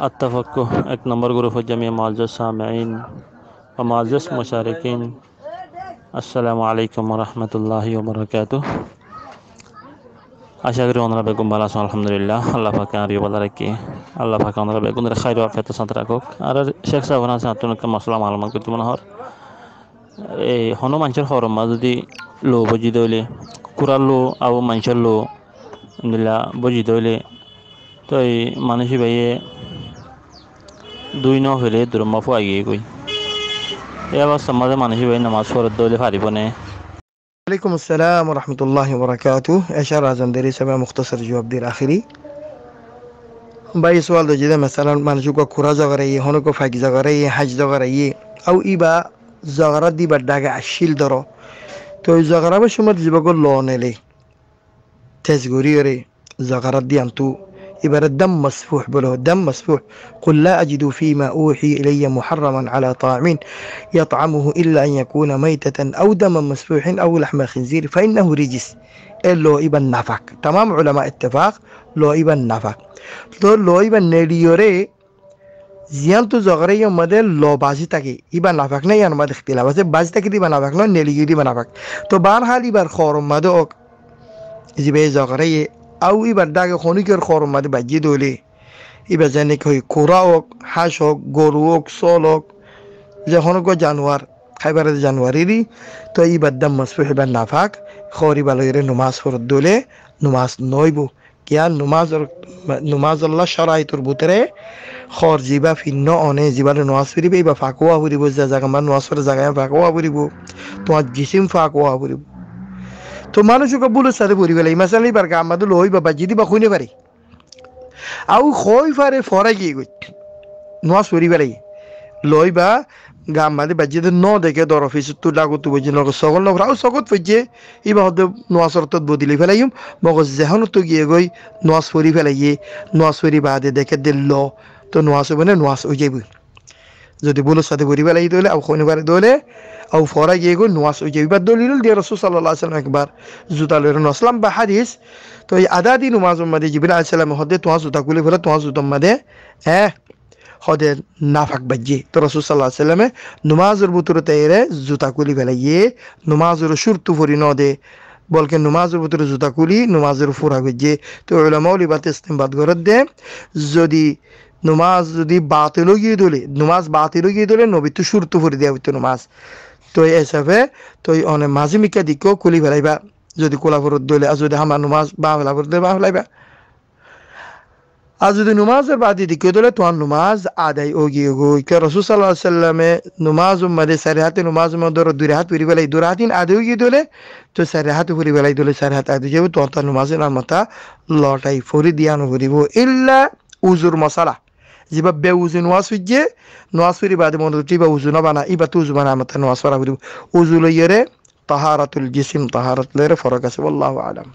التفقه এক নম্বর গ্রুপ হচ্ছে জামিয়া মুআজ্জাজ সামিঈন ওয়া মুআজ্জাজ মুশারিকিন আসসালামু আলাইকুম ওয়া রাহমাতুল্লাহি ওয়া বারাকাতুহু আশা করি ওনারা বেগুন ভালো আছেন আলহামদুলিল্লাহ আল্লাহ পাকে আর ভালো রাখি আল্লাহ পাকে ওনারা বেগুনের খাইর ওয়া আফিয়াত সাথে রাখুক আর শেখ সাহেব আছেন আতনকে মাসলা মালুমাত করতে মনে হয় এই হনো মানুষের হরম যদি লো বুঝি দইলে কুরাল লো আও মানুষের লো নিলা বুঝি দইলে তো এই মানুষই ভাইয়ে দুই ন হলে দুরম্মা ফুয়াই গিয়ে গই এই অবস্থার মাঝে মানুষই ভাই নামাজ পড়তে দইলে পারিব না عليكم السلام ورحمة الله وبركاته أشار أعظم دري سبع مختصر جواب دير آخري باي سؤال دو جدا مثلا منشوكا كورا زغري هنوكو فاك زغري حج زغري أو إبا زغرات دي بداغا عشيل درو تو زغرا بشمت جبقو لوني تزغوري ري زغرات دي أنتو إبرة دم مسفوح بله دم مسفوح قل لا أجد فيما أوحي إلي محرما على طاعم يطعمه إلا أن يكون ميتة أو دما مسفوح أو لحم خنزير فإنه رجس لو إبن نفق تمام علماء اتفاق لو إبن نفق لو إبن نريوري زيان تو زغري مدل لو بازي تاكي إبن نفق نه يعني مد اختلاف بس بازي تاكي دي بنفق نه نريوري بنفق تو بار حال إبر خورم مدو إذا بي زغري أو إبر داغ خونيكر خورم مد بجي دولي إبر زنك هي كوراوك حاشوك غوروك سولوك যখনগো জানোয়ার খাইবার জানোয়ারেরই তো ইবার দাম মাসফুহ ইবার নাফাক খরি বালয়ের নমাজ পড়ত দলে নমাজ নইব কিয়া নমাজ আল্লাহ শরাইতুর ভিতরে খর জিবা ফিন্ন অনে জিবার নমাজ পড়িবে বা ফাকওয়া পড়িব যা জায়গা মান নমাজ পড়ে জায়গায় ফাকওয়া পড়িব তোমার জিসিম ফাকওয়া পড়িব তো মানুষকে বুলের সাথে পড়িবে লাই মাসালি বার গামাদু লই বা জিদি বা খুইনে পারি আউ খই ফারে ফরাই গিয়ে গই নমাজ পড়িবে লাই লই বা গাম মাঝে বাজিয়ে ন দেখে দর অফিস তো লাগো তো বুঝি নগর সকল নগর আও সকত ফুজে ইবা হদ নোয়াসর তত বদিলি ফেলাইম মগজ যেহন তো গিয়ে গই নোয়াস ফরি ফেলাইয়ে নোয়াস ফরি বাদে দেখে দিল তো নোয়াস বনে নোয়াস হয়ে যাবে যদি বলো সাথে বরি ফেলাই দলে আও খনি বারে দলে আও ফরা গিয়ে গই নোয়াস হয়ে যাবে দলিল দিয়ে রাসূল সাল্লাল্লাহু আলাইহি ওয়াসাল্লাম একবার জুতালের নসলাম বা হাদিস তো এই আদাদি নমাজ মধ্যে জিবরাইল আলাইহিস সালাম হদে তোয়া জুতা কুলি ফেলা তোয়া জুতা মধ্যে হ্যাঁ হদে নাফাক বাজ্যে তো রাসূল সাল্লাল্লাহু আলাইহি ওয়াসাল্লামে নমাজের ভিতরে তাইরে জুতা কুলি ফেলাইয়ে নমাজের শুরতু ফরি ন দে বলকে নমাজের ভিতরে জুতা কুলি নমাজের ফুরা গজ্জে তো উলামা লিবাত ইস্তেমবাদ করে দে যদি নমাজ যদি বাতিল গিয়ে দলে নমাজ বাতিল গিয়ে দলে নবী তো শুরতু ফরি দেয়া হইতো নমাজ তো এই হিসাবে তো অনে মাঝিমিকা দিকো কুলি ফেলাইবা যদি কোলা ফরত দলে আর যদি হামা নমাজ বা ফেলা ফরত বা ফেলাইবা আর যদি নমাজের বাদে দিকে দলে তোমার নমাজ আদায় ও গিয়ে গই কে রাসূল সাল্লাল্লাহু আলাইহি ওয়াসাল্লামে নমাজ মধ্যে সারে হাতে নমাজ মধ্যে দুই হাত পুরি বেলাই দুই হাতিন আদায় গিয়ে দলে তো সারে হাত পুরি বেলাই দলে সারে হাত আদায় যাবে তো নমাজের নামতা লটাই ফরি দিয়ানো করিব ইল্লা উজুর মশালা জিবা বে উজু নমাজ ফিজে নমাজ ফরি বাদে মধ্যে টিবা উজু না বানা ইবা তো উজু বানা মত নমাজ ফরা করিব উজু লইরে তাহারাতুল জিসম তাহারাত লইরে ফরক আছে আল্লাহু আলাম